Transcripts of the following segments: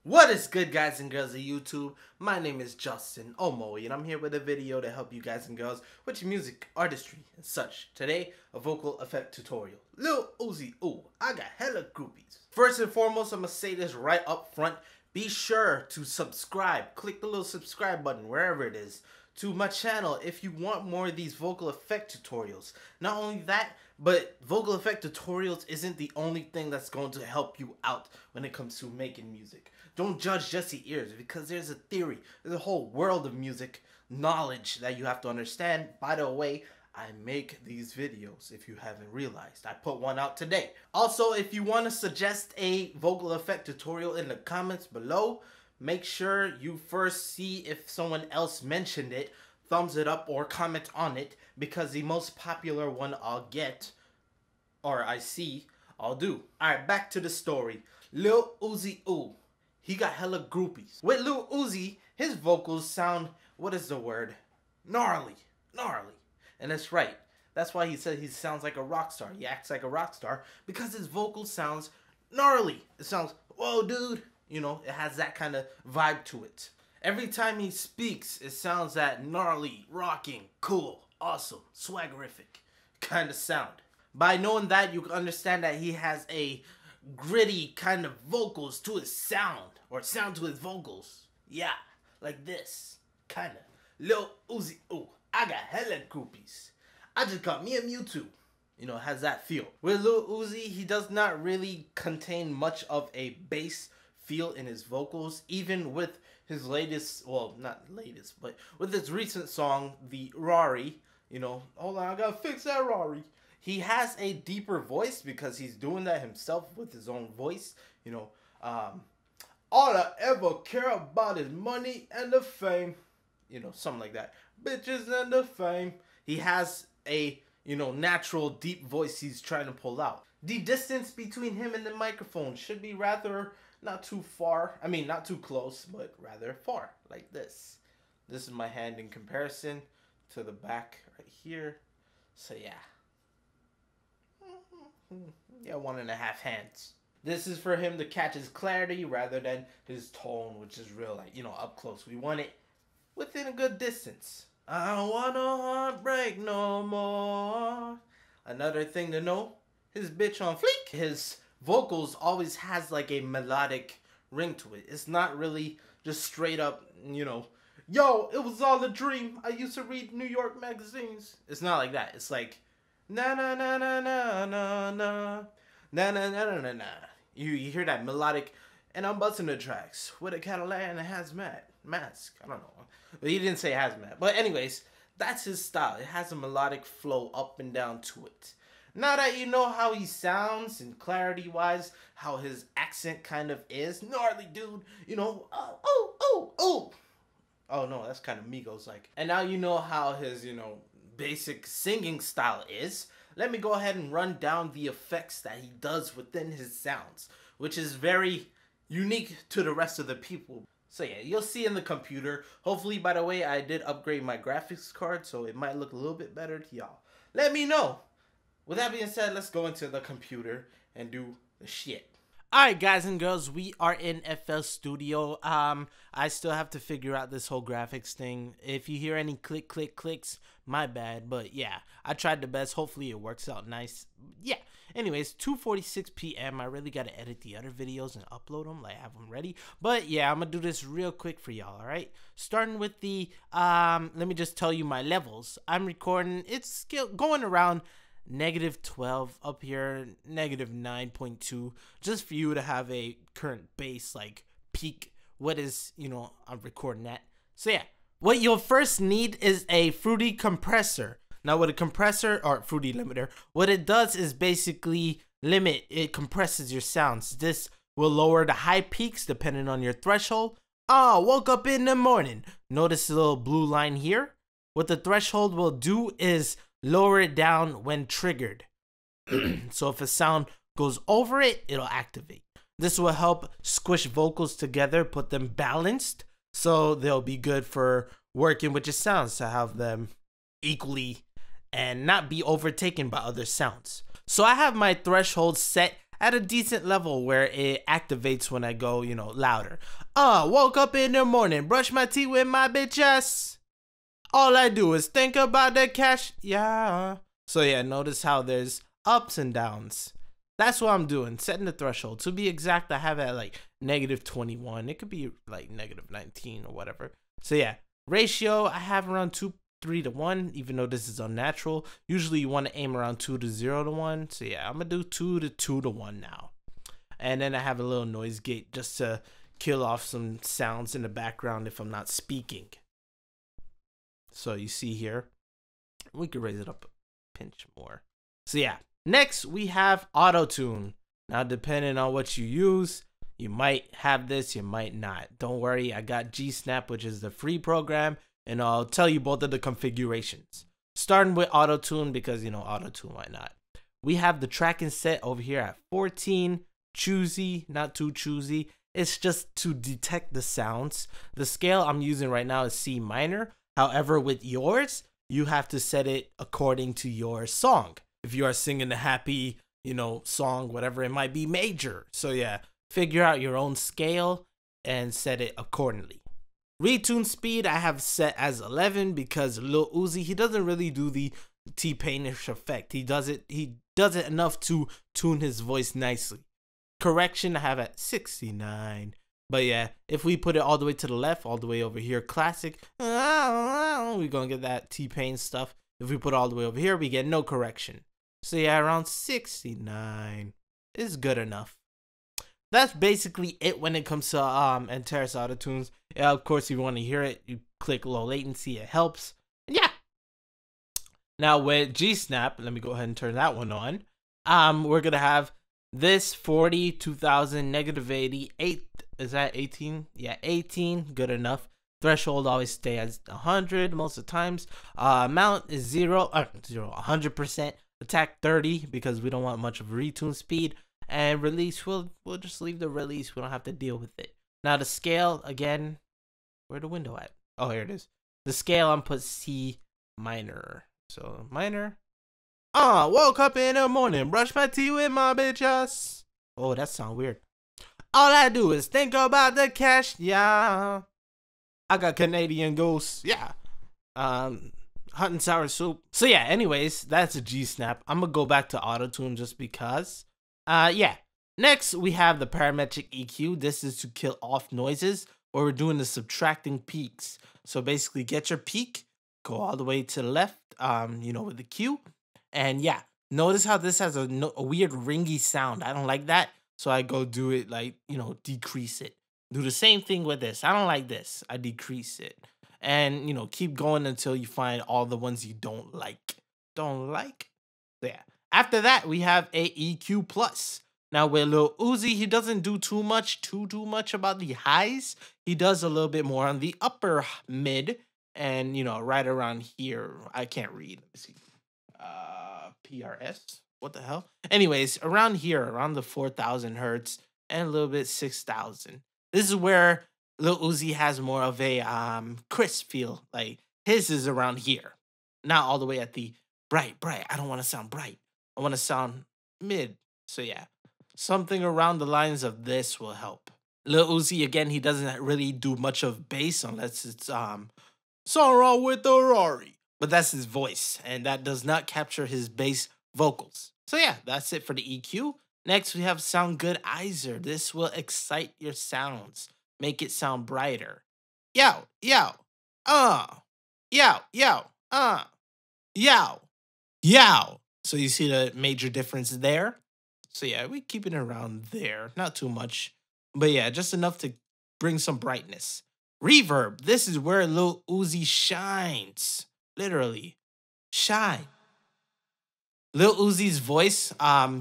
What is good, guys and girls of YouTube? My name is Justin Omoe, and I'm here with a video to help you guys and girls with your music, artistry, and such. Today, a vocal effect tutorial. Lil Uzi, ooh, I got hella groupies. First and foremost, I'm gonna say this right up front. Be sure to subscribe. Click the little subscribe button, wherever it is, to my channel if you want more of these vocal effect tutorials. Not only that, but vocal effect tutorials isn't the only thing that's going to help you out when it comes to making music. Don't judge just the ears, because there's a theory, there's a whole world of music knowledge that you have to understand. By the way, I make these videos if you haven't realized. I put one out today. Also, if you want to suggest a vocal effect tutorial in the comments below, make sure you first see if someone else mentioned it, thumbs it up or comment on it, because the most popular one I'll get, or I see, I'll do. Alright, back to the story. Lil Uzi, ooh, he got hella groupies. With Lil Uzi, his vocals sound, what is the word? Gnarly. And that's right. That's why he said he sounds like a rock star. He acts like a rock star because his vocal sounds gnarly. It sounds, whoa, dude. You know, it has that kind of vibe to it. Every time he speaks, it sounds that gnarly, rocking, cool, awesome, swaggerific kind of sound. By knowing that, you can understand that he has a gritty kind of vocals to his sound, or sound to his vocals. Yeah, like this, kind of. Lil Uzi, ooh, I got hella groupies. I just got me a Mewtwo. You know, it has that feel. With Lil Uzi, he does not really contain much of a bass feel in his vocals, even with his latest, well, not latest, but with his recent song, the Rari, you know, hold on, I gotta fix that Rari. He has a deeper voice because he's doing that himself with his own voice, you know. All I ever care about is money and the fame, you know, something like that. Bitches and the fame. He has a, you know, natural deep voice he's trying to pull out. The distance between him and the microphone should be rather not too far. I mean, not too close, but rather far, like this. This is my hand in comparison to the back right here. So yeah. Yeah, 1.5 hands. This is for him to catch his clarity rather than his tone, which is real, like, you know, up close. We want it within a good distance. I don't want no heartbreak no more. Another thing to know, his bitch on fleek. His vocals always has like a melodic ring to it. It's not really just straight up, you know, yo, it was all a dream. I used to read New York magazines. It's not like that. It's like, na na na na na na na na na na na na. You hear that melodic, and I'm busting the tracks with a Cadillac and a hazmat mask. I don't know, but he didn't say hazmat. But anyways, that's his style. It has a melodic flow up and down to it. Now that you know how he sounds and clarity wise, how his accent kind of is, gnarly dude, you know, oh no, that's kind of Migos like. And now you know how his, you know, basic singing style is. Let me go ahead and run down the effects that he does within his sounds, which is very unique to the rest of the people. So yeah, you'll see in the computer. Hopefully, by the way, I did upgrade my graphics card, so it might look a little bit better to y'all. Let me know. With that being said, let's go into the computer and do the shit. Alright, guys and girls, we are in FL Studio. I still have to figure out this whole graphics thing. If you hear any clicks, my bad. But yeah, I tried the best. Hopefully it works out nice. Yeah. Anyways, 2:46 p.m. I really got to edit the other videos and upload them, like have them ready. But yeah, I'm going to do this real quick for y'all, alright? Starting with the, let me just tell you my levels. I'm recording, it's going around -12 up here, -9.2, just for you to have a current bass, like peak what is, you know, I'm recording at. So yeah, what you'll first need is a Fruity compressor. Now with a compressor or Fruity limiter, what it does is basically it compresses your sounds. This will lower the high peaks depending on your threshold. Woke up in the morning. Notice the little blue line here. What the threshold will do is lower it down when triggered. So if a sound goes over it, it'll activate. This will help squish vocals together, put them balanced, so they'll be good for working with your sounds, to have them equally and not be overtaken by other sounds. So I have my threshold set at a decent level where it activates when I go, you know, louder. Woke up in the morning, brush my teeth with my bitch ass. All I do is think about the cash, yeah. So yeah, notice how there's ups and downs. That's what I'm doing, setting the threshold. To be exact, I have it at like -21. It could be like -19 or whatever. So yeah, ratio, I have around 2:3 to 1, even though this is unnatural. Usually you want to aim around 2 to 0 to 1. So yeah, I'm gonna do 2 to 2 to 1 now. And then I have a little noise gate just to kill off some sounds in the background if I'm not speaking. So you see here, we could raise it up a pinch more. So yeah, next we have auto tune. Now depending on what you use, you might have this, you might not. Don't worry, I got G-Snap, which is the free program, and I'll tell you both of the configurations. Starting with auto tune because, you know, auto tune, why not? We have the tracking set over here at 14, choosy, not too choosy. It's just to detect the sounds. The scale I'm using right now is C minor. However, with yours, you have to set it according to your song. If you are singing a happy, you know, song, whatever it might be, major. So yeah, figure out your own scale and set it accordingly. Retune speed I have set as 11 because Lil Uzi, he doesn't really do the T-Painish effect. He does it enough to tune his voice nicely. Correction I have at 69. But yeah, if we put it all the way to the left, all the way over here, classic, we're gonna get that T-Pain stuff. If we put it all the way over here, we get no correction. So yeah, around 69 is good enough. That's basically it when it comes to Antares Autotunes. Yeah, of course, if you want to hear it, you click low latency, it helps. And yeah. Now with G-Snap, let me go ahead and turn that one on. We're gonna have this 40, 2000, -80, 8. Is that 18? Yeah, 18, good enough. Threshold always stay as 100 most of the times. Amount is 0, 100%. Attack 30 because we don't want much of a retune speed. And release, we'll just leave the release. We don't have to deal with it. Now the scale, again, where the window at? Oh, here it is. The scale, I'm put C minor. So minor. Woke up in the morning, brush my teeth with my bitch ass. Oh, that sounds weird. All I do is think about the cash, yeah. I got Canadian ghosts, yeah. Hot and sour soup. So yeah, anyways, that's a G-Snap. I'm gonna go back to auto-tune just because. Yeah. Next, we have the parametric EQ. This is to kill off noises, or we're doing the subtracting peaks. So basically, get your peak, go all the way to the left, you know, with the Q. And yeah, notice how this has a weird ringy sound. I don't like that. So I go do it like, you know, decrease it. Do the same thing with this. I don't like this. I decrease it. And, you know, keep going until you find all the ones you don't like. Don't like? Yeah. After that, we have a EQ plus. Now with Lil Uzi, he doesn't do too much about the highs. He does a little bit more on the upper mid and, you know, right around here. I can't read. Let me see. PRS? What the hell? Anyways, around here, around the 4,000 hertz and a little bit 6,000. This is where Lil Uzi has more of a crisp feel. Like his is around here, not all the way at the bright. I don't want to sound bright. I want to sound mid. So yeah, something around the lines of this will help. Lil Uzi, again, he doesn't really do much of bass unless it's something wrong with the Rari. But that's his voice, and that does not capture his bass vocals. So yeah, that's it for the EQ. Next, we have Sound Good Izer. This will excite your sounds, make it sound brighter. Yow, yow, yow, yow, yow, yow. So you see the major difference there? So yeah, we keep it around there. Not too much, but yeah, just enough to bring some brightness. Reverb. This is where Lil Uzi shines. Literally, shine. Lil Uzi's voice,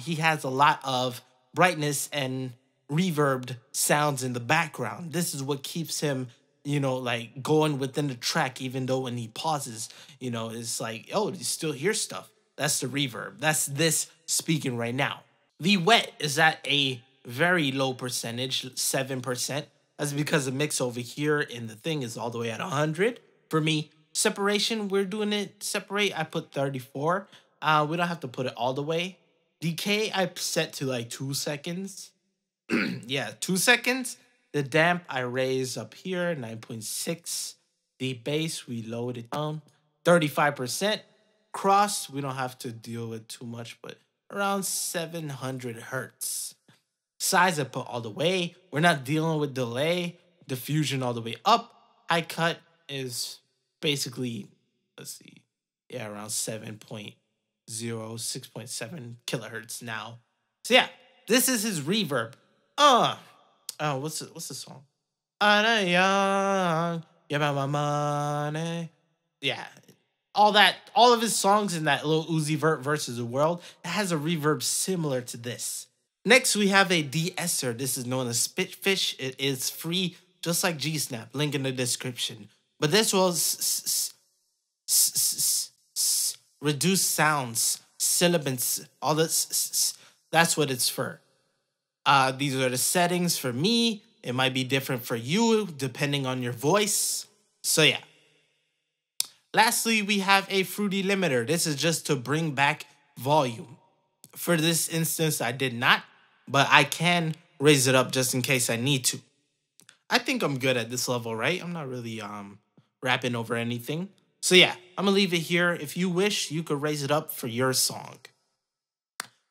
he has a lot of brightness and reverbed sounds in the background. This is what keeps him, you know, like going within the track, even though when he pauses, you know, it's like, oh, you still hear stuff. That's the reverb. That's this speaking right now. The wet is at a very low percentage, 7%. That's because the mix over here in the thing is all the way at 100. For me, separation, we're doing it separate. I put 34. We don't have to put it all the way. Decay I set to like 2 seconds. Yeah, 2 seconds. The damp I raise up here, 9.6. The bass we lowered it down, 35%. Cross we don't have to deal with too much, but around 700 hertz. Size I put all the way. We're not dealing with delay. Diffusion all the way up. High cut is basically, let's see, yeah, around 7.0, 6.7 kilohertz now. So yeah, this is his reverb. What's the song? I'm young, yeah, my money. Yeah, all of his songs in that Lil Uzi Vert versus the world, it has a reverb similar to this. Next, we have a de-esser. This is known as Spitfish. It is free, just like G-Snap. Link in the description. But this will reduce sounds, sibilants, all this. That's what it's for. These are the settings for me. It might be different for you, depending on your voice. So yeah. Lastly, we have a Fruity Limiter. This is just to bring back volume. For this instance, I did not, but I can raise it up just in case I need to. I think I'm good at this level, right? I'm not really rapping over anything. So yeah, I'm gonna leave it here. If you wish, you could raise it up for your song.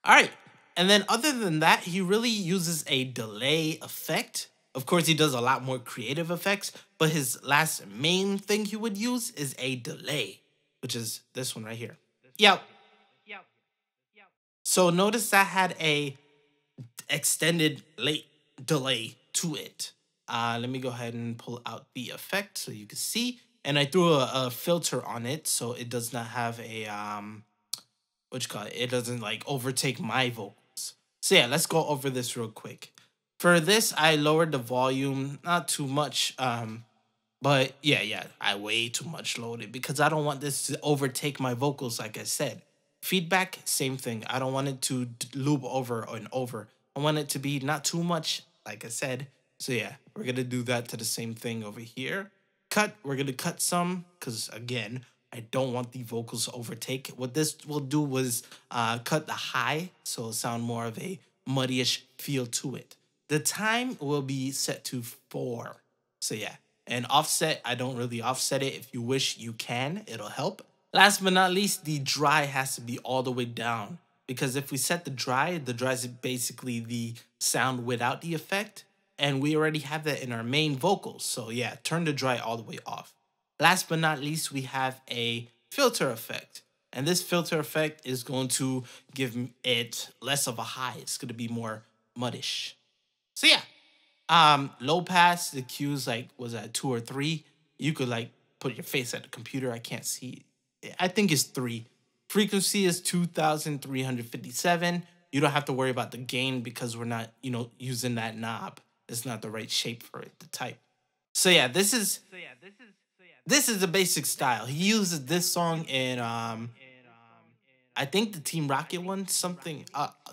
All right, and then other than that, he really uses a delay effect. Of course, he does a lot more creative effects, but his last main thing he would use is a delay, which is this one right here. Yep. So notice that had a extended late delay to it. Let me go ahead and pull out the effect so you can see. And I threw a filter on it so it does not have a it doesn't like overtake my vocals. So yeah, let's go over this real quick. For this, I lowered the volume, not too much, but yeah, I way too much lowered it because I don't want this to overtake my vocals, like I said. Feedback, same thing. I don't want it to loop over and over. I want it to be not too much, like I said. So yeah, we're going to do that to the same thing over here. Cut, we're going to cut some because, again, I don't want the vocals to overtake. What this will do was cut the high, so it'll sound more of a muddyish feel to it. The time will be set to 4. So yeah, and offset, I don't really offset it. If you wish, you can. It'll help. Last but not least, the dry has to be all the way down. Because if we set the dry is basically the sound without the effect. And we already have that in our main vocals. So yeah, turn the dry all the way off. Last but not least, we have a filter effect. And this filter effect is going to give it less of a high. It's going to be more muddish. So yeah, low pass, the cues like was at 2 or 3. You could like put your face at the computer. I can't see. I think it's 3. Frequency is 2,357. You don't have to worry about the gain because we're not, using that knob. It's not the right shape for it to type. So yeah, this is the basic style. He uses this song in I think the Team Rocket one, something.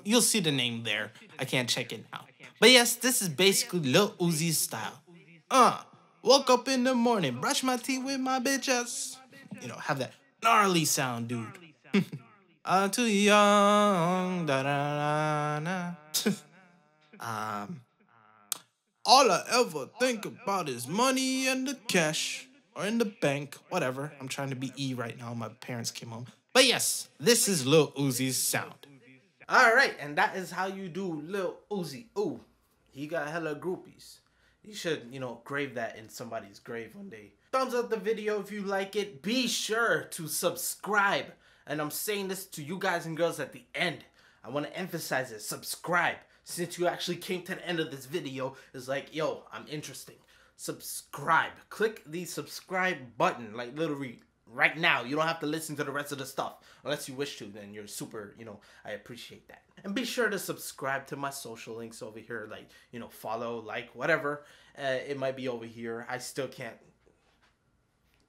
You'll see the name there. I can't check it now. But yes, this is basically Lil Uzi's style. Woke up in the morning, brush my teeth with my bitches. Have that gnarly sound, dude. I'm too young. Da, da, da, da. All I ever think about is money and the cash. Or in the bank, whatever. I'm trying to be E right now. My parents came home. But yes, this is Lil Uzi's sound. Alright, and that is how you do Lil Uzi. Ooh, he got hella groupies. You should, grave that in somebody's grave one day. Thumbs up the video if you like it. Be sure to subscribe. And I'm saying this to you guys and girls at the end. I want to emphasize it. Subscribe. Since you actually came to the end of this video, it's like, yo, I'm interesting. Subscribe. Click the subscribe button, like literally right now. You don't have to listen to the rest of the stuff unless you wish to. Then you're super, I appreciate that. And be sure to subscribe to my social links over here, like, follow, like, whatever. It might be over here. I still can't.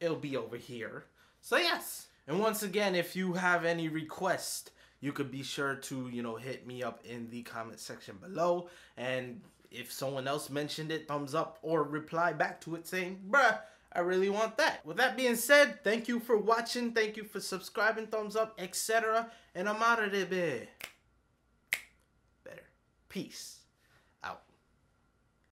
It'll be over here. So yes. And once again, if you have any requests, you could be sure to, hit me up in the comment section below. And if someone else mentioned it, thumbs up or reply back to it saying, bruh, I really want that. With that being said, thank you for watching. Thank you for subscribing, thumbs up, etc. And I'm out of there, babe. Peace.